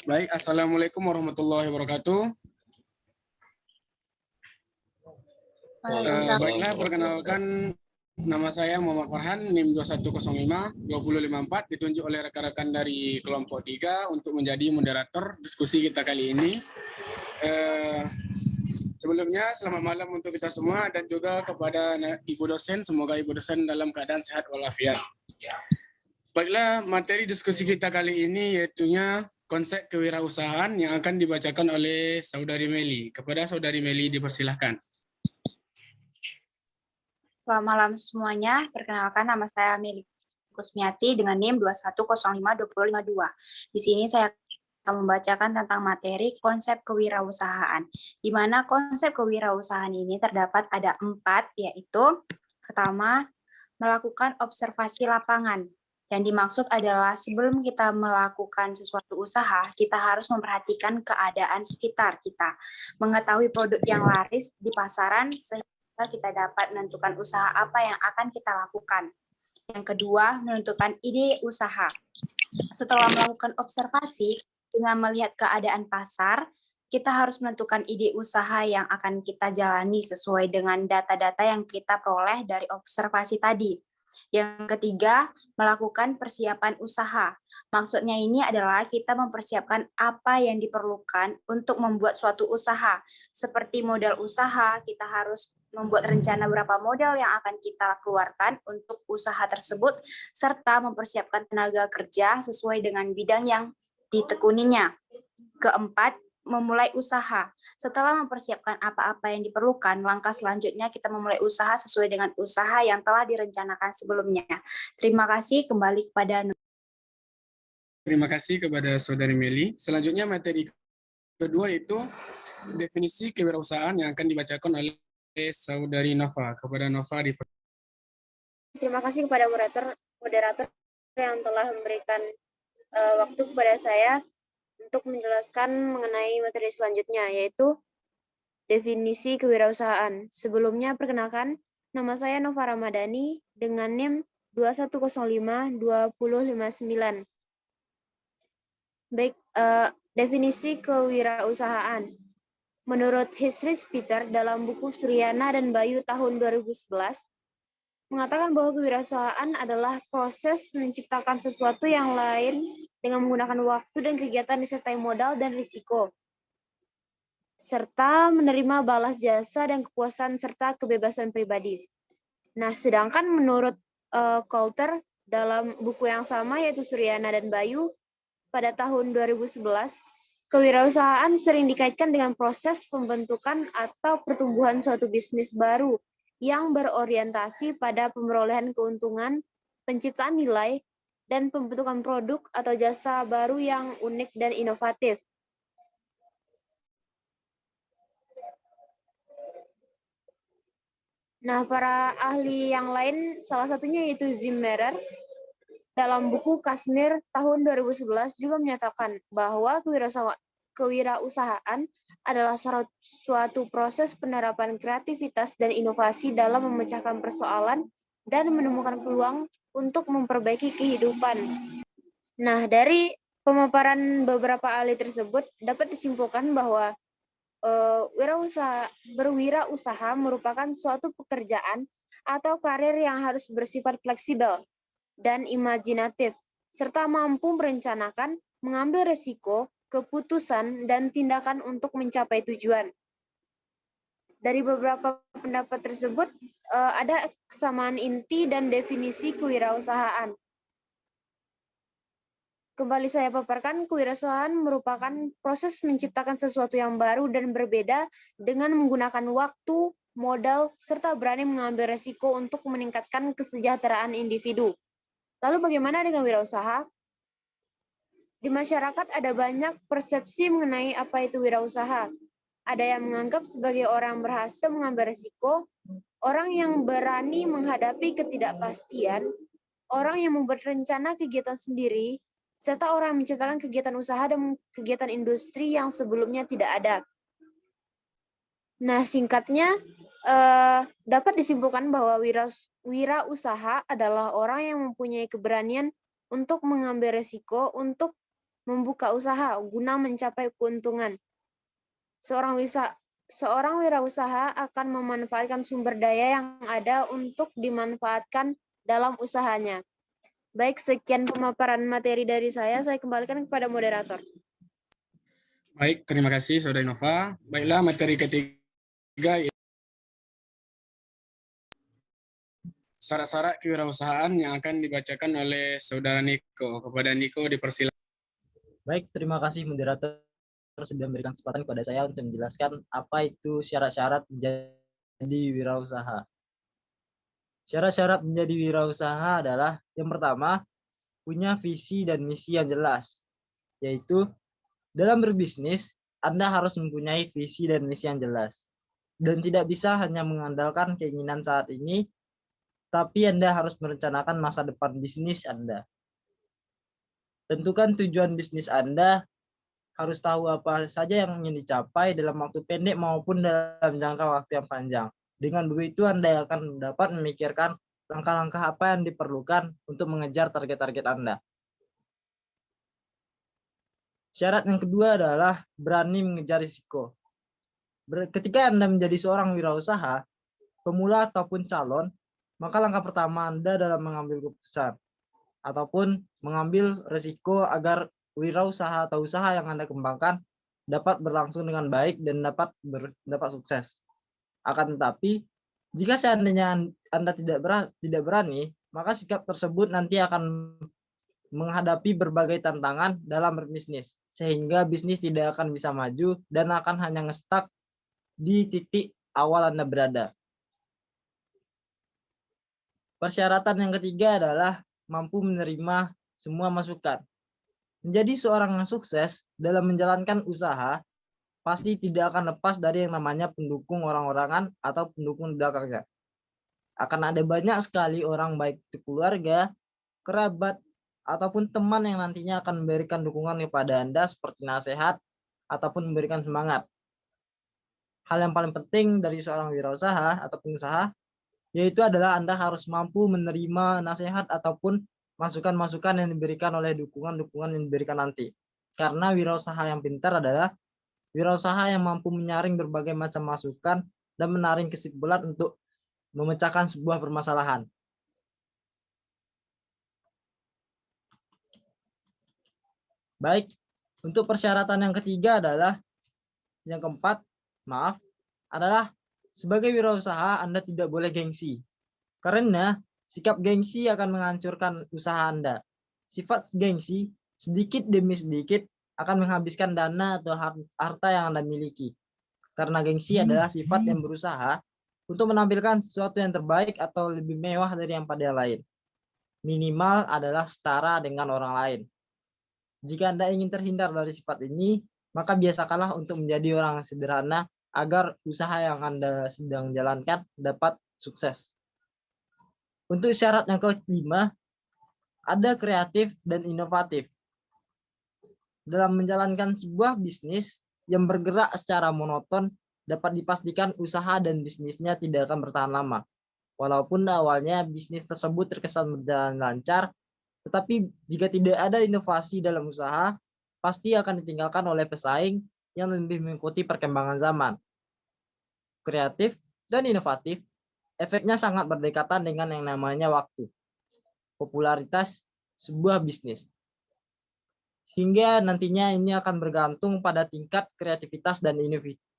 Baik, Assalamualaikum warahmatullahi wabarakatuh. Baiklah, perkenalkan nama saya Muhammad Farhan, NIM 2105-2054, ditunjuk oleh rekan-rekan dari kelompok 3 untuk menjadi moderator diskusi kita kali ini. Sebelumnya, selamat malam untuk kita semua dan juga kepada Ibu dosen, semoga Ibu dosen dalam keadaan sehat walafiat. Baiklah, materi diskusi kita kali ini yaitunya konsep kewirausahaan yang akan dibacakan oleh Saudari Meli. Kepada Saudari Meli dipersilahkan. Selamat malam semuanya, perkenalkan nama saya Meli Kusmiati dengan NIM 2105-2052. Di sini saya akan membacakan tentang materi konsep kewirausahaan, di mana konsep kewirausahaan ini terdapat ada 4, yaitu pertama, melakukan observasi lapangan. Yang dimaksud adalah sebelum kita melakukan sesuatu usaha, kita harus memperhatikan keadaan sekitar kita, mengetahui produk yang laris di pasaran, kita dapat menentukan usaha apa yang akan kita lakukan. Yang kedua, menentukan ide usaha. Setelah melakukan observasi, dengan melihat keadaan pasar, kita harus menentukan ide usaha yang akan kita jalani sesuai dengan data-data yang kita peroleh dari observasi tadi. Yang ketiga, melakukan persiapan usaha. Maksudnya ini adalah kita mempersiapkan apa yang diperlukan untuk membuat suatu usaha. Seperti modal usaha, kita harus membuat rencana berapa modal yang akan kita keluarkan untuk usaha tersebut, serta mempersiapkan tenaga kerja sesuai dengan bidang yang ditekuninya. Keempat, memulai usaha. Setelah mempersiapkan apa-apa yang diperlukan, langkah selanjutnya kita memulai usaha sesuai dengan usaha yang telah direncanakan sebelumnya. Terima kasih, kembali kepada Terima kasih kepada Saudari Meli. Selanjutnya materi kedua itu definisi kewirausahaan yang akan dibacakan oleh Saudari Nova. Kepada Nova Terima kasih kepada moderator yang telah memberikan waktu kepada saya untuk menjelaskan mengenai materi selanjutnya, yaitu definisi kewirausahaan. Sebelumnya, perkenalkan, nama saya Nova Ramadhani dengan NIM 2105-2059. Baik, definisi kewirausahaan. Menurut Hisrich Peter dalam buku Suryana dan Bayu tahun 2011, mengatakan bahwa kewirausahaan adalah proses menciptakan sesuatu yang lain dengan menggunakan waktu dan kegiatan disertai modal dan risiko, serta menerima balas jasa dan kepuasan serta kebebasan pribadi. Nah, sedangkan menurut Coulter dalam buku yang sama yaitu Suryana dan Bayu pada tahun 2011, kewirausahaan sering dikaitkan dengan proses pembentukan atau pertumbuhan suatu bisnis baru yang berorientasi pada pemerolehan keuntungan, penciptaan nilai, dan pembentukan produk atau jasa baru yang unik dan inovatif. Nah, para ahli yang lain, salah satunya yaitu Zimmerer, dalam buku Kashmir tahun 2011 juga menyatakan bahwa kewirausahaan adalah suatu proses penerapan kreativitas dan inovasi dalam memecahkan persoalan dan menemukan peluang untuk memperbaiki kehidupan. Nah, dari pemaparan beberapa ahli tersebut dapat disimpulkan bahwa berwirausaha merupakan suatu pekerjaan atau karir yang harus bersifat fleksibel dan imajinatif, serta mampu merencanakan, mengambil risiko, keputusan, dan tindakan untuk mencapai tujuan. Dari beberapa pendapat tersebut, ada kesamaan inti dan definisi kewirausahaan. Kembali saya paparkan, kewirausahaan merupakan proses menciptakan sesuatu yang baru dan berbeda dengan menggunakan waktu, modal, serta berani mengambil risiko untuk meningkatkan kesejahteraan individu. Lalu bagaimana dengan wirausaha? Di masyarakat ada banyak persepsi mengenai apa itu wirausaha. Ada yang menganggap sebagai orang berhasil mengambil risiko, orang yang berani menghadapi ketidakpastian, orang yang membuat rencana kegiatan sendiri, serta orang yang menciptakan kegiatan usaha dan kegiatan industri yang sebelumnya tidak ada. Nah, singkatnya, dapat disimpulkan bahwa wirausaha adalah orang yang mempunyai keberanian untuk mengambil risiko, untuk membuka usaha guna mencapai keuntungan. Seorang wirausaha akan memanfaatkan sumber daya yang ada untuk dimanfaatkan dalam usahanya. Baik, sekian pemaparan materi dari saya kembalikan kepada moderator. Baik, terima kasih Saudara Nova. Baiklah, materi ketiga, syarat-syarat kewirausahaan yang akan dibacakan oleh Saudara Niko. Kepada Niko dipersilakan. Baik, terima kasih moderator sudah memberikan kesempatan kepada saya untuk menjelaskan apa itu syarat-syarat menjadi wirausaha. Syarat-syarat menjadi wirausaha adalah yang pertama, punya visi dan misi yang jelas, yaitu dalam berbisnis, Anda harus mempunyai visi dan misi yang jelas, dan tidak bisa hanya mengandalkan keinginan saat ini, tapi Anda harus merencanakan masa depan bisnis Anda. Tentukan tujuan bisnis Anda, harus tahu apa saja yang ingin dicapai dalam waktu pendek maupun dalam jangka waktu yang panjang. Dengan begitu, Anda akan dapat memikirkan langkah-langkah apa yang diperlukan untuk mengejar target-target Anda. Syarat yang kedua adalah berani mengejar risiko. Ketika Anda menjadi seorang wirausaha, pemula ataupun calon, maka langkah pertama Anda dalam mengambil keputusan ataupun mengambil risiko agar wirausaha atau usaha yang Anda kembangkan dapat berlangsung dengan baik dan dapat sukses. Akan tetapi, jika seandainya Anda tidak berani, maka sikap tersebut nanti akan menghadapi berbagai tantangan dalam berbisnis, sehingga bisnis tidak akan bisa maju dan akan hanya nge-stuck di titik awal Anda berada. Persyaratan yang ketiga adalah mampu menerima semua masukan. Menjadi seorang yang sukses dalam menjalankan usaha pasti tidak akan lepas dari yang namanya pendukung orang-orangan atau pendukung di belakangnya. Akan ada banyak sekali orang, baik itu keluarga, kerabat, ataupun teman yang nantinya akan memberikan dukungan kepada Anda seperti nasihat ataupun memberikan semangat. Hal yang paling penting dari seorang wirausaha atau pengusaha yaitu adalah Anda harus mampu menerima nasihat ataupun masukan-masukan yang diberikan oleh dukungan-dukungan yang diberikan nanti. Karena wirausaha yang pintar adalah wirausaha yang mampu menyaring berbagai macam masukan dan menarik kesimpulan untuk memecahkan sebuah permasalahan. Baik, untuk persyaratan yang ketiga adalah yang keempat, adalah sebagai wirausaha Anda tidak boleh gengsi. Karena sikap gengsi akan menghancurkan usaha Anda. Sifat gengsi sedikit demi sedikit akan menghabiskan dana atau harta yang Anda miliki. Karena gengsi adalah sifat yang berusaha untuk menampilkan sesuatu yang terbaik atau lebih mewah dari yang pada lain. Minimal adalah setara dengan orang lain. Jika Anda ingin terhindar dari sifat ini, maka biasakanlah untuk menjadi orang yang sederhana agar usaha yang Anda sedang jalankan dapat sukses. Untuk syarat yang kelima, ada kreatif dan inovatif. Dalam menjalankan sebuah bisnis yang bergerak secara monoton, dapat dipastikan usaha dan bisnisnya tidak akan bertahan lama. Walaupun awalnya bisnis tersebut terkesan berjalan lancar, tetapi jika tidak ada inovasi dalam usaha, pasti akan ditinggalkan oleh pesaing yang lebih mengikuti perkembangan zaman. Kreatif dan inovatif, efeknya sangat berdekatan dengan yang namanya waktu, popularitas sebuah bisnis. Hingga nantinya ini akan bergantung pada tingkat kreativitas dan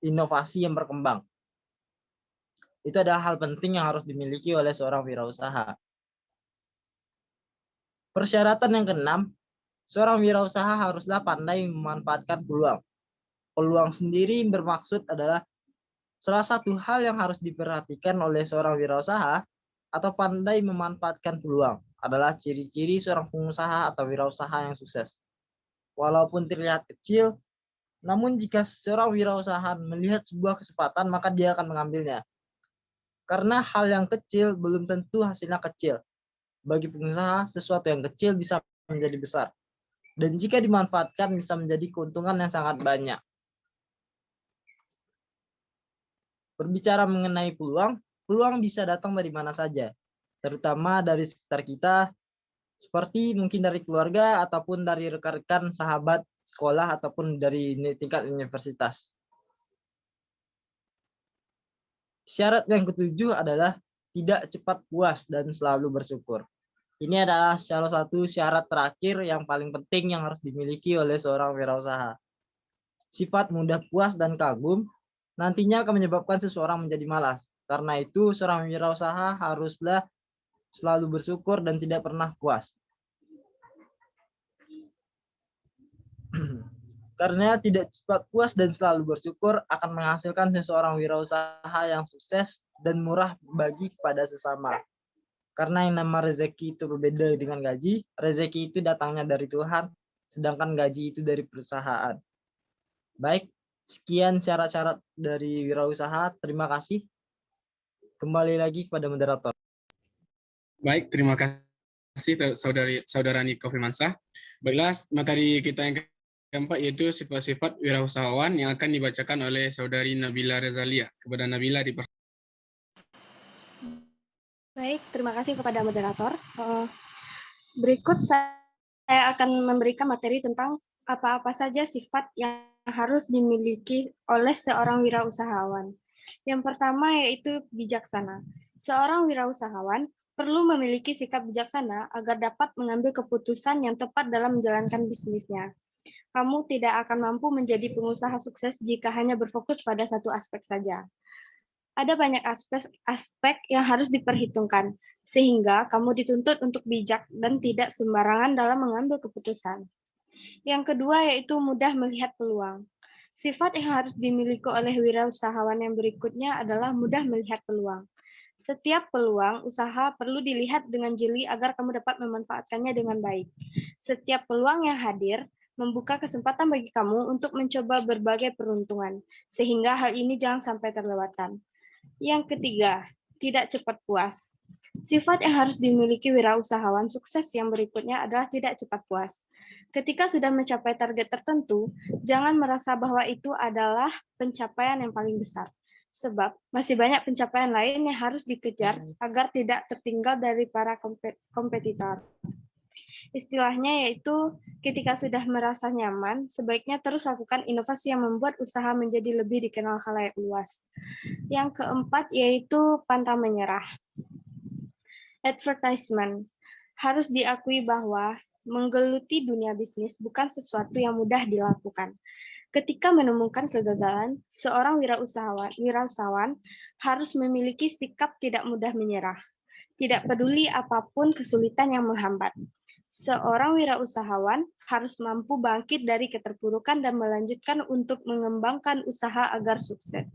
inovasi yang berkembang. Itu adalah hal penting yang harus dimiliki oleh seorang wirausaha. Persyaratan yang keenam, seorang wirausaha haruslah pandai memanfaatkan peluang. Peluang sendiri bermaksud adalah salah satu hal yang harus diperhatikan oleh seorang wirausaha atau pandai memanfaatkan peluang adalah ciri-ciri seorang pengusaha atau wirausaha yang sukses. Walaupun terlihat kecil, namun jika seorang wirausaha melihat sebuah kesempatan, maka dia akan mengambilnya. Karena hal yang kecil belum tentu hasilnya kecil. Bagi pengusaha, sesuatu yang kecil bisa menjadi besar. Dan jika dimanfaatkan bisa menjadi keuntungan yang sangat banyak. Berbicara mengenai peluang, peluang bisa datang dari mana saja, terutama dari sekitar kita, seperti mungkin dari keluarga ataupun dari rekan-rekan sahabat sekolah ataupun dari tingkat universitas. Syarat yang ketujuh adalah tidak cepat puas dan selalu bersyukur. Ini adalah salah satu syarat terakhir yang paling penting yang harus dimiliki oleh seorang wirausaha. Sifat mudah puas dan kagum nantinya akan menyebabkan seseorang menjadi malas. Karena itu, seorang wirausaha haruslah selalu bersyukur dan tidak pernah puas. Karena tidak cepat puas dan selalu bersyukur akan menghasilkan seseorang wirausaha yang sukses dan murah bagi kepada sesama. Karena yang nama rezeki itu berbeda dengan gaji, rezeki itu datangnya dari Tuhan, sedangkan gaji itu dari perusahaan. Baik, sekian syarat-syarat dari wirausaha. Terima kasih. Kembali lagi kepada moderator. Baik, terima kasih saudara Niko Firmansyah. Baiklah, materi kita yang keempat yaitu sifat-sifat wirausahawan yang akan dibacakan oleh saudari Nabila Rezalia. Kepada Nabila Baik, terima kasih kepada moderator. Berikut saya akan memberikan materi tentang apa-apa saja sifat yang harus dimiliki oleh seorang wirausahawan. Yang pertama yaitu bijaksana. Seorang wirausahawan perlu memiliki sikap bijaksana agar dapat mengambil keputusan yang tepat dalam menjalankan bisnisnya. Kamu tidak akan mampu menjadi pengusaha sukses jika hanya berfokus pada satu aspek saja. Ada banyak aspek yang harus diperhitungkan, sehingga kamu dituntut untuk bijak dan tidak sembarangan dalam mengambil keputusan. Yang kedua yaitu mudah melihat peluang. Sifat yang harus dimiliki oleh wirausahawan yang berikutnya adalah mudah melihat peluang. Setiap peluang usaha perlu dilihat dengan jeli agar kamu dapat memanfaatkannya dengan baik. Setiap peluang yang hadir membuka kesempatan bagi kamu untuk mencoba berbagai peruntungan, sehingga hal ini jangan sampai terlewatkan. Yang ketiga, tidak cepat puas. Sifat yang harus dimiliki wirausahawan sukses yang berikutnya adalah tidak cepat puas. Ketika sudah mencapai target tertentu, jangan merasa bahwa itu adalah pencapaian yang paling besar. Sebab masih banyak pencapaian lain yang harus dikejar agar tidak tertinggal dari para kompetitor. Istilahnya yaitu ketika sudah merasa nyaman, sebaiknya terus lakukan inovasi yang membuat usaha menjadi lebih dikenal khalayak luas. Yang keempat yaitu pantang menyerah. Advertisement. Harus diakui bahwa menggeluti dunia bisnis bukan sesuatu yang mudah dilakukan. Ketika menemukan kegagalan, seorang wirausahawan harus memiliki sikap tidak mudah menyerah. Tidak peduli apapun kesulitan yang menghambat. Seorang wirausahawan harus mampu bangkit dari keterpurukan dan melanjutkan untuk mengembangkan usaha agar sukses.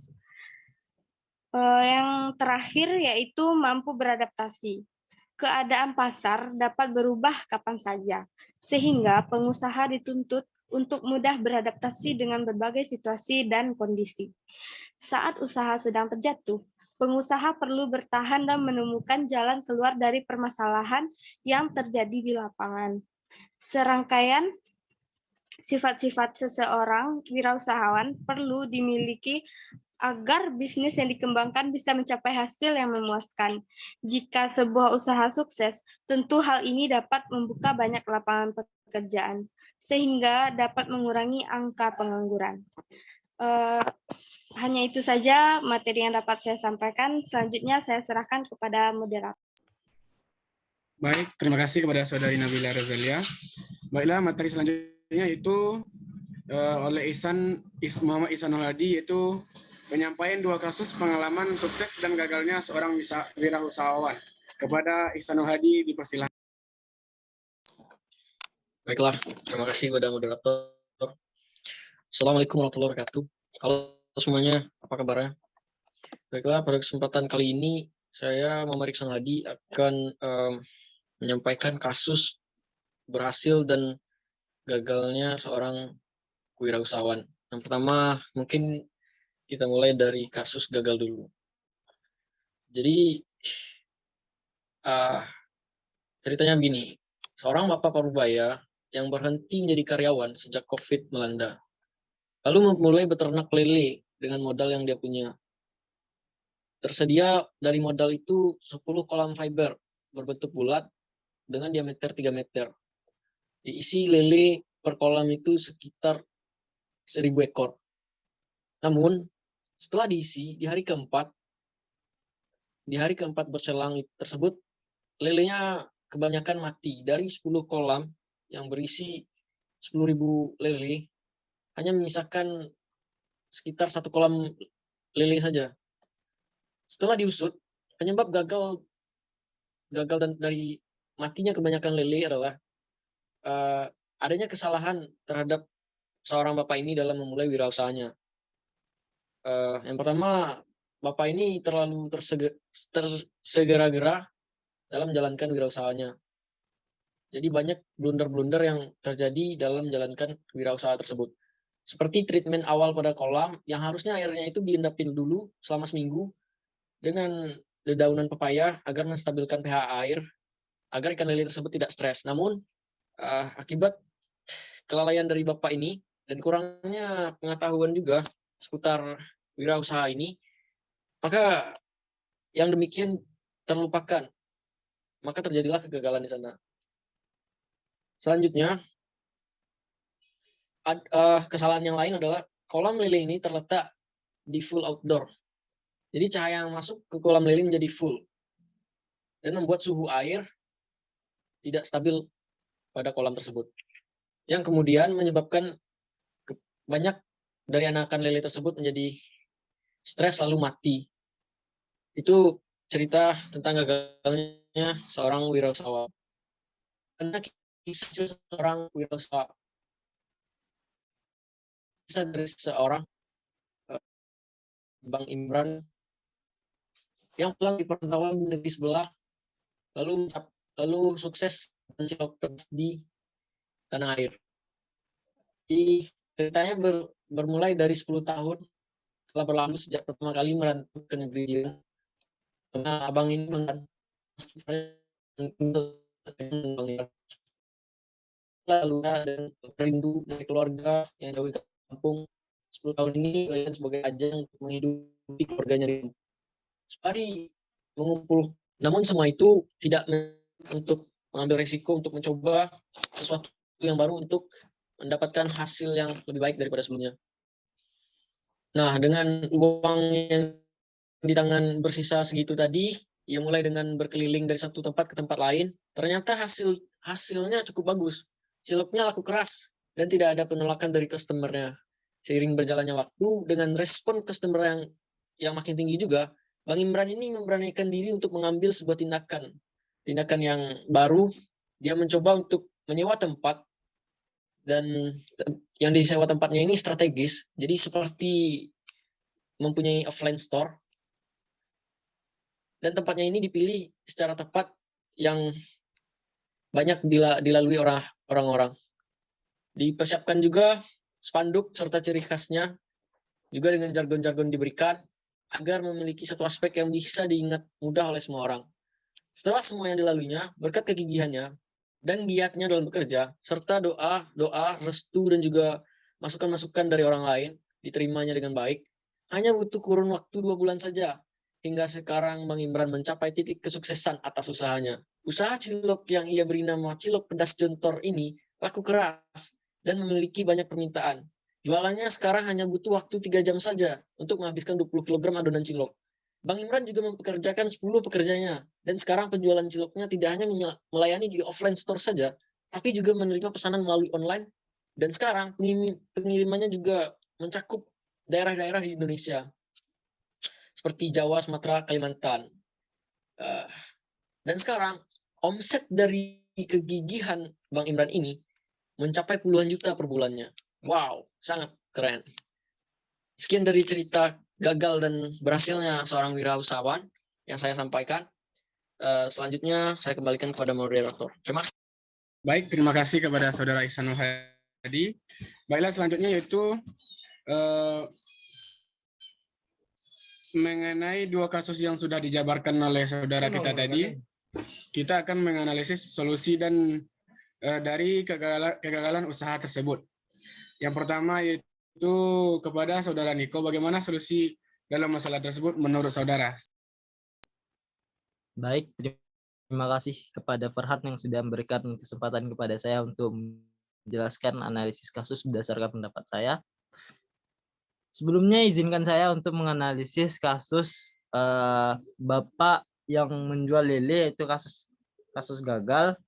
Yang terakhir yaitu mampu beradaptasi. Keadaan pasar dapat berubah kapan saja, sehingga pengusaha dituntut untuk mudah beradaptasi dengan berbagai situasi dan kondisi. Saat usaha sedang terjatuh, pengusaha perlu bertahan dan menemukan jalan keluar dari permasalahan yang terjadi di lapangan. Serangkaian sifat-sifat seseorang wirausahawan perlu dimiliki agar bisnis yang dikembangkan bisa mencapai hasil yang memuaskan. Jika sebuah usaha sukses, tentu hal ini dapat membuka banyak lapangan pekerjaan, sehingga dapat mengurangi angka pengangguran. Hanya itu saja materi yang dapat saya sampaikan. Selanjutnya saya serahkan kepada moderator. Baik, terima kasih kepada saudari Nabila Rezalia. Baiklah, materi selanjutnya itu oleh Muhammad Ihsanul Hadi, yaitu penyampaian 2 kasus pengalaman sukses dan gagalnya seorang wirausahawan. Kepada Ihsanul Hadi dipersilakan. Baiklah, terima kasih kepada moderator. Assalamualaikum warahmatullahi wabarakatuh. Halo semuanya, apa kabarnya? Baiklah, pada kesempatan kali ini saya Muhammad Ihsanul Hadi akan menyampaikan kasus berhasil dan gagalnya seorang wirausahawan. Yang pertama, mungkin kita mulai dari kasus gagal dulu. Jadi ceritanya begini, seorang bapak parubaya yang berhenti menjadi karyawan sejak COVID melanda, lalu mulai beternak lele dengan modal yang dia punya. Tersedia dari modal itu 10 kolam fiber berbentuk bulat dengan diameter 3 meter. Diisi lele per kolam itu sekitar 1.000 ekor. Namun, setelah diisi, di hari keempat berselang tersebut, lelenya kebanyakan mati. Dari 10 kolam yang berisi 10.000 lele, hanya menyisakan sekitar 1 kolam lele saja. Setelah diusut, penyebab gagal dan dari matinya kebanyakan lele adalah adanya kesalahan terhadap seorang bapak ini dalam memulai wirausahanya. Yang pertama, bapak ini terlalu tersegera-gera dalam menjalankan wirausahanya. Jadi banyak blunder-blunder yang terjadi dalam menjalankan wirausaha tersebut. Seperti treatment awal pada kolam yang harusnya airnya itu diendapin dulu selama seminggu dengan dedaunan pepaya agar menstabilkan pH air agar ikan lele tersebut tidak stres. Namun akibat kelalaian dari bapak ini dan kurangnya pengetahuan juga seputar wirausaha ini, maka yang demikian terlupakan. Maka terjadilah kegagalan di sana. Selanjutnya, kesalahan yang lain adalah kolam lele ini terletak di full outdoor. Jadi cahaya yang masuk ke kolam lele menjadi full dan membuat suhu air tidak stabil pada kolam tersebut. Yang kemudian menyebabkan banyak dari anakan lele tersebut menjadi stres lalu mati. Itu cerita tentang gagalnya seorang wirausahawan. Karena kisah seorang wirausahawan, kisah dari seorang Bang Imran yang pulang di perantauan di negeri sebelah, lalu sukses mencilok di tanah air. Di ceritanya bermulai dari 10 tahun telah berlalu sejak pertama kali merantau ke negeri jiran. Karena abang ini lalu dan rindu dari keluarga yang jauh di kampung. 10 tahun ini kalian sebagai ajang untuk menghidupi keluarganya di kampung. Sembari mengumpul, namun semua itu tidak untuk mengambil risiko untuk mencoba sesuatu yang baru untuk mendapatkan hasil yang lebih baik daripada sebelumnya. Nah, dengan uang yang di tangan bersisa segitu tadi, ia mulai dengan berkeliling dari satu tempat ke tempat lain. Ternyata hasilnya cukup bagus. Ciloknya laku keras dan tidak ada penolakan dari customer-nya. Seiring berjalannya waktu, dengan respon customer yang makin tinggi juga, Bang Imran ini memberanikan diri untuk mengambil sebuah tindakan yang baru. Dia mencoba untuk menyewa tempat, dan yang disewa tempatnya ini strategis, jadi seperti mempunyai offline store, dan tempatnya ini dipilih secara tepat yang banyak dilalui orang-orang. Dipersiapkan juga spanduk serta ciri khasnya, juga dengan jargon-jargon diberikan agar memiliki satu aspek yang bisa diingat mudah oleh semua orang. Setelah semua yang dilaluinya, berkat kegigihannya dan giatnya dalam bekerja, serta doa, restu, dan juga masukan-masukan dari orang lain, diterimanya dengan baik, hanya butuh kurun waktu 2 bulan saja. Hingga sekarang Bang Imran mencapai titik kesuksesan atas usahanya. Usaha cilok yang ia beri nama Cilok Pedas Jontor ini laku keras dan memiliki banyak permintaan. Jualannya sekarang hanya butuh waktu 3 jam saja untuk menghabiskan 20 kg adonan cilok. Bang Imran juga mempekerjakan 10 pekerjanya, dan sekarang penjualan ciloknya tidak hanya melayani di offline store saja, tapi juga menerima pesanan melalui online, dan sekarang pengirimannya juga mencakup daerah-daerah di Indonesia, seperti Jawa, Sumatera, Kalimantan. Dan sekarang omset dari kegigihan Bang Imran ini mencapai puluhan juta per bulannya. Wow, sangat keren. Sekian dari cerita gagal dan berhasilnya seorang wirausahawan yang saya sampaikan. Selanjutnya saya kembalikan kepada moderator. Terima kasih. Baik, terima kasih kepada Saudara Ihsanul Hadi. Baiklah, selanjutnya yaitu mengenai 2 kasus yang sudah dijabarkan oleh saudara kita tadi. Kita akan menganalisis solusi dan dari kegagalan usaha tersebut. Yang pertama yaitu kepada Saudara Niko, bagaimana solusi dalam masalah tersebut menurut saudara? Baik, terima terima kasih kepada Farhan yang sudah memberikan kesempatan kepada saya untuk menjelaskan analisis kasus berdasarkan pendapat saya. Sebelumnya izinkan saya untuk menganalisis kasus Bapak yang menjual lele, itu kasus gagal.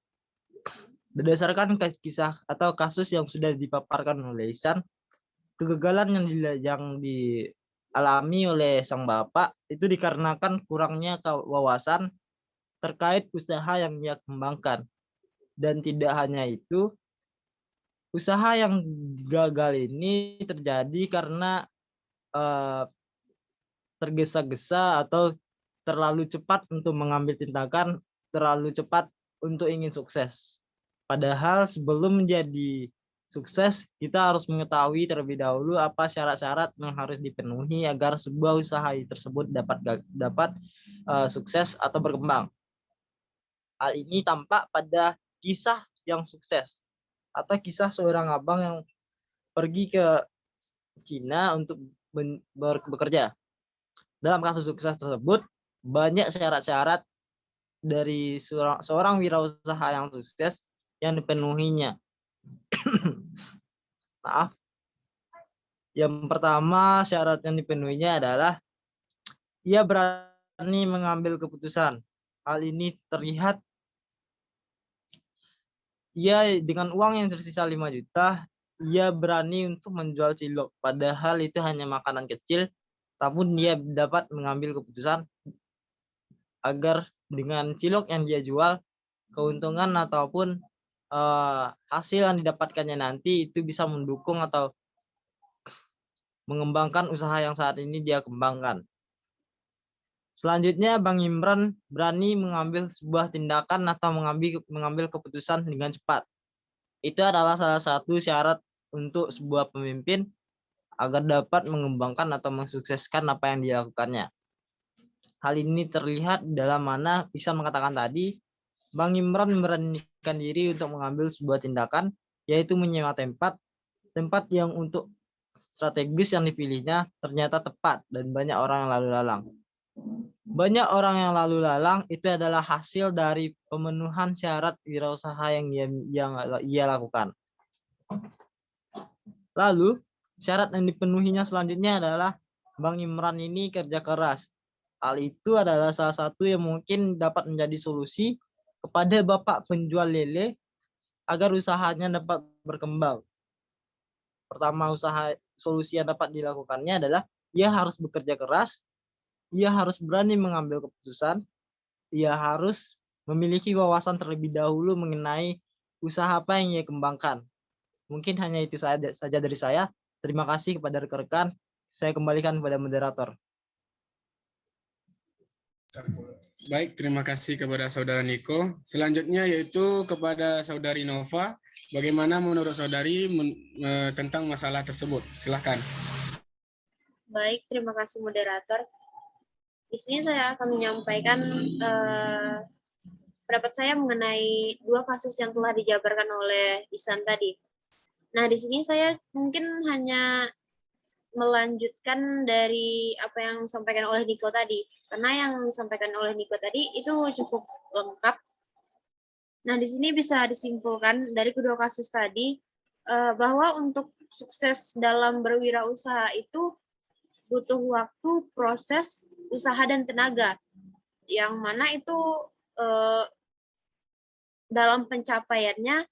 Berdasarkan kisah atau kasus yang sudah dipaparkan oleh Ihsan, kegagalan yang dialami oleh sang bapak itu dikarenakan kurangnya wawasan terkait usaha yang dia kembangkan. Dan tidak hanya itu, usaha yang gagal ini terjadi karena tergesa-gesa atau terlalu cepat untuk mengambil tindakan, terlalu cepat untuk ingin sukses. Padahal sebelum menjadi sukses, kita harus mengetahui terlebih dahulu apa syarat-syarat yang harus dipenuhi agar sebuah usaha tersebut dapat sukses atau berkembang. Hal ini tampak pada kisah yang sukses atau kisah seorang abang yang pergi ke Cina untuk bekerja. Dalam kasus sukses tersebut, banyak syarat-syarat dari seorang wirausaha yang sukses yang dipenuhinya. Maaf. Yang pertama syarat yang dipenuhinya adalah ia berani mengambil keputusan. Hal ini terlihat ia dengan uang yang tersisa 5 juta, ia berani untuk menjual cilok. Padahal itu hanya makanan kecil, namun dia dapat mengambil keputusan agar dengan cilok yang dia jual, keuntungan ataupun hasil yang didapatkannya nanti itu bisa mendukung atau mengembangkan usaha yang saat ini dia kembangkan. Selanjutnya, Bang Imran berani mengambil sebuah tindakan atau mengambil keputusan dengan cepat. Itu adalah salah satu syarat untuk sebuah pemimpin agar dapat mengembangkan atau mensukseskan apa yang dilakukannya. Hal ini terlihat dalam mana bisa mengatakan tadi, Bang Imran memberanikan diri untuk mengambil sebuah tindakan, yaitu menyewa tempat yang untuk strategis yang dipilihnya ternyata tepat dan banyak orang yang lalu lalang. Banyak orang yang lalu lalang itu adalah hasil dari pemenuhan syarat wirausaha yang ia lakukan. Lalu, syarat yang dipenuhinya selanjutnya adalah Bang Imran ini kerja keras. Hal itu adalah salah satu yang mungkin dapat menjadi solusi kepada Bapak penjual lele agar usahanya dapat berkembang. Pertama, solusi yang dapat dilakukannya adalah ia harus bekerja keras, ia harus berani mengambil keputusan, ia harus memiliki wawasan terlebih dahulu mengenai usaha apa yang ia kembangkan. Mungkin hanya itu saja dari saya. Terima kasih kepada rekan-rekan. Saya kembalikan kepada moderator. Baik, terima kasih kepada Saudara Niko. Selanjutnya yaitu kepada Saudari Nova. Bagaimana menurut Saudari tentang masalah tersebut? Silakan. Baik, terima kasih moderator. Di sini saya akan menyampaikan pendapat saya mengenai dua kasus yang telah dijabarkan oleh Ihsan tadi. Nah, di sini saya mungkin hanya melanjutkan dari apa yang disampaikan oleh Niko tadi. Karena yang disampaikan oleh Niko tadi itu cukup lengkap. Nah, di sini bisa disimpulkan dari kedua kasus tadi bahwa untuk sukses dalam berwirausaha itu butuh waktu, proses, usaha, dan tenaga. Yang mana itu dalam pencapaiannya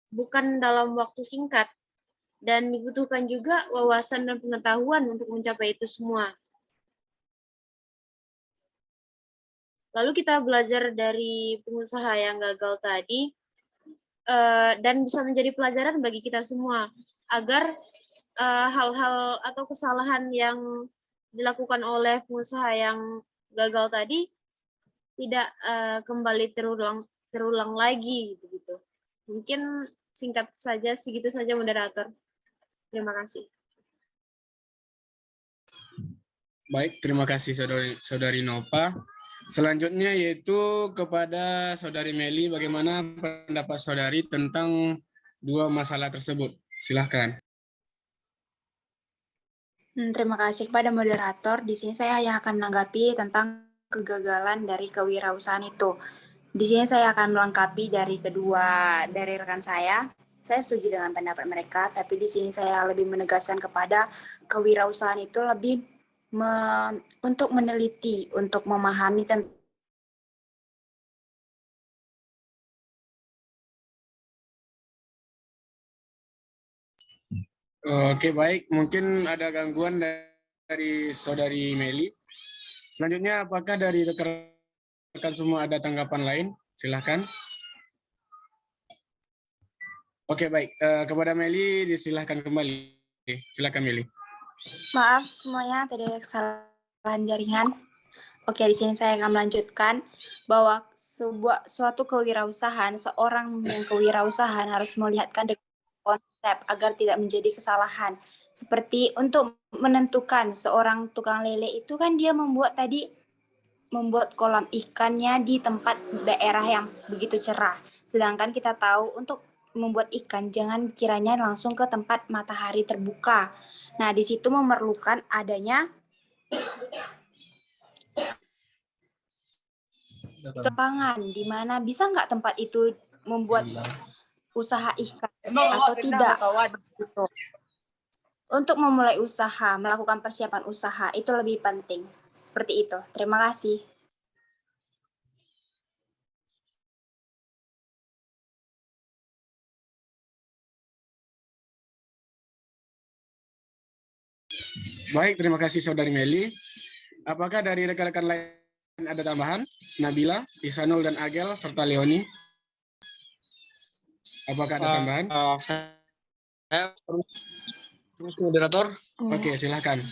bukan dalam waktu singkat. Dan dibutuhkan juga wawasan dan pengetahuan untuk mencapai itu semua. Lalu kita belajar dari pengusaha yang gagal tadi, dan bisa menjadi pelajaran bagi kita semua, agar hal-hal atau kesalahan yang dilakukan oleh pengusaha yang gagal tadi tidak kembali terulang lagi, begitu. Mungkin singkat saja, segitu saja moderator. Terima kasih. Baik, terima kasih Saudari Nova. Selanjutnya yaitu kepada Saudari Meli, bagaimana pendapat Saudari tentang dua masalah tersebut? Silahkan. Terima kasih kepada moderator. Di sini saya yang akan menanggapi tentang kegagalan dari kewirausahaan itu. Di sini saya akan melengkapi dari rekan saya. Saya setuju dengan pendapat mereka, tapi di sini saya lebih menegaskan kepada kewirausahaan itu lebih untuk meneliti, untuk memahami tentang Oke, baik. Mungkin ada gangguan dari saudari Meli. Selanjutnya, apakah dari rekan semua ada tanggapan lain? Silakan. Oke, baik. Kepada Meli, disilahkan kembali. Silakan, Meli. Maaf semuanya, tadi ada kesalahan jaringan. Oke, di sini saya akan melanjutkan bahwa suatu kewirausahaan, seorang yang kewirausahaan harus melihatkan konsep agar tidak menjadi kesalahan. Seperti untuk menentukan seorang tukang lele itu kan dia membuat kolam ikannya di tempat daerah yang begitu cerah. Sedangkan kita tahu untuk membuat ikan jangan kiranya langsung ke tempat matahari terbuka. Nah, di situ memerlukan adanya lapangan di mana bisa nggak tempat itu membuat usaha ikan atau tidak. Untuk memulai usaha, melakukan persiapan usaha itu lebih penting. Seperti itu. Terima kasih. Baik, terima kasih saudari Meli. Apakah dari rekan-rekan lain ada tambahan? Nabila, Isanul, dan Agel, serta Leoni. Apakah ada tambahan? Saya moderator. Oke, silakan.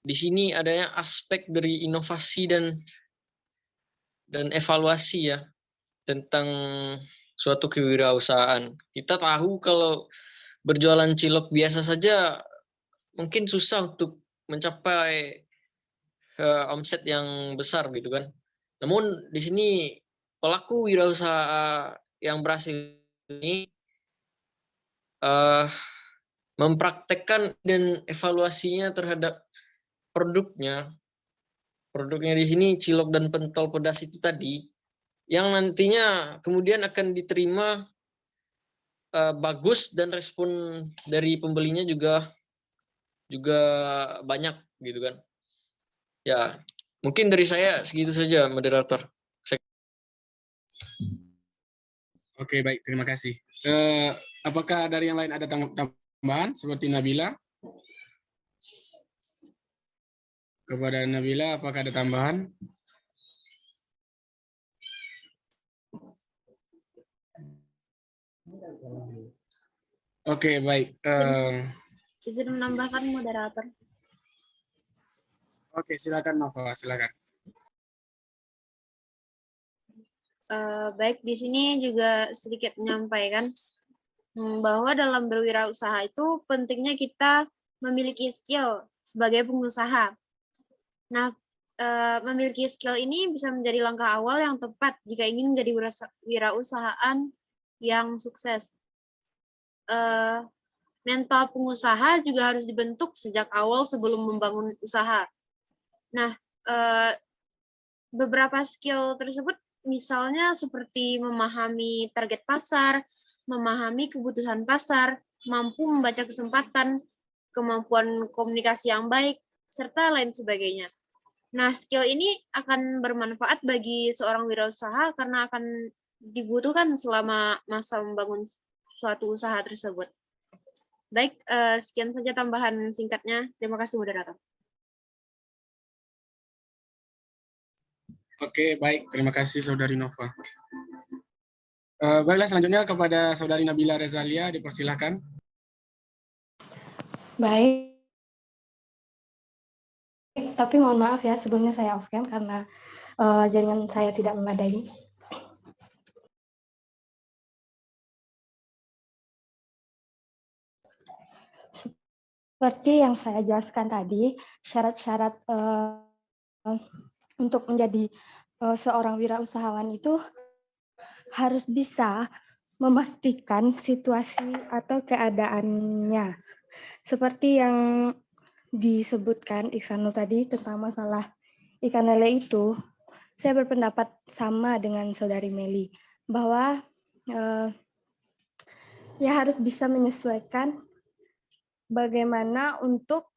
Di sini adanya aspek dari inovasi dan evaluasi ya tentang suatu kewirausahaan. Kita tahu kalau berjualan cilok biasa saja mungkin susah untuk mencapai omset yang besar gitu kan. Namun di sini pelaku wirausaha yang berhasil ini mempraktekkan dan evaluasinya terhadap produknya. Produknya di sini cilok dan pentol pedas itu tadi, yang nantinya kemudian akan diterima bagus dan respon dari pembelinya juga banyak gitu kan. Ya, mungkin dari saya segitu saja, moderator. Oke, baik. Terima kasih. Apakah dari yang lain ada tambahan seperti Nabila? Kepada Nabila, apakah ada tambahan? Oke, baik. Izin menambahkan moderator. Oke, silakan Nova, silakan. Baik, di sini juga sedikit menyampaikan bahwa dalam berwirausaha itu pentingnya kita memiliki skill sebagai pengusaha. Nah, memiliki skill ini bisa menjadi langkah awal yang tepat jika ingin menjadi wirausahaan yang sukses. Mental pengusaha juga harus dibentuk sejak awal sebelum membangun usaha. Nah, beberapa skill tersebut misalnya seperti memahami target pasar, memahami kebutuhan pasar, mampu membaca kesempatan, kemampuan komunikasi yang baik, serta lain sebagainya. Nah, skill ini akan bermanfaat bagi seorang wirausaha karena akan dibutuhkan selama masa membangun suatu usaha tersebut. Baik, sekian saja tambahan singkatnya. Terima kasih, moderator. Oke, baik. Terima kasih, Saudari Nova. Baiklah, selanjutnya kepada Saudari Nabila Rezalia, dipersilahkan. Baik. Tapi mohon maaf ya, sebelumnya saya off-cam karena jaringan saya tidak memadai. Seperti yang saya jelaskan tadi, syarat-syarat untuk menjadi seorang wirausahawan itu harus bisa memastikan situasi atau keadaannya. Seperti yang disebutkan Iksanul tadi tentang masalah ikan lele itu, saya berpendapat sama dengan saudari Meli bahwa ya harus bisa menyesuaikan bagaimana untuk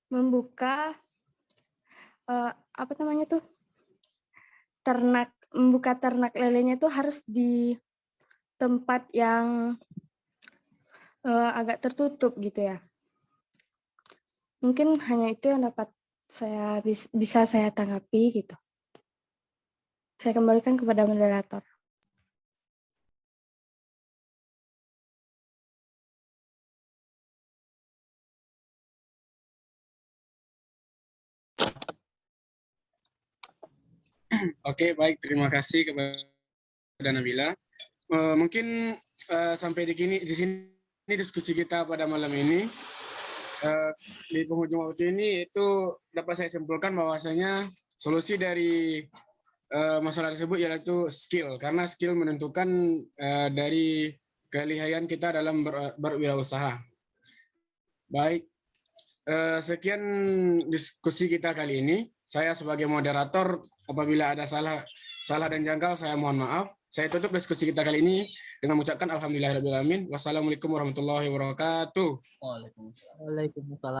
membuka membuka ternak lelenya itu harus di tempat yang agak tertutup gitu ya. Mungkin hanya itu yang dapat bisa saya tanggapi gitu. Saya kembalikan kepada moderator. Oke, baik. Terima kasih kepada Nabila. Mungkin sampai di sini diskusi kita pada malam ini. Di penghujung waktu ini itu dapat saya simpulkan bahwasanya solusi dari masalah tersebut yaitu skill, karena skill menentukan dari kelihayan kita dalam berwirausaha. Baik, sekian diskusi kita kali ini. Saya sebagai moderator, apabila ada salah dan janggal, saya mohon maaf. Saya tutup diskusi kita kali ini dengan mengucapkan alhamdulillahirabbil alamin. Wassalamualaikum warahmatullahi wabarakatuh. Waalaikumsalam.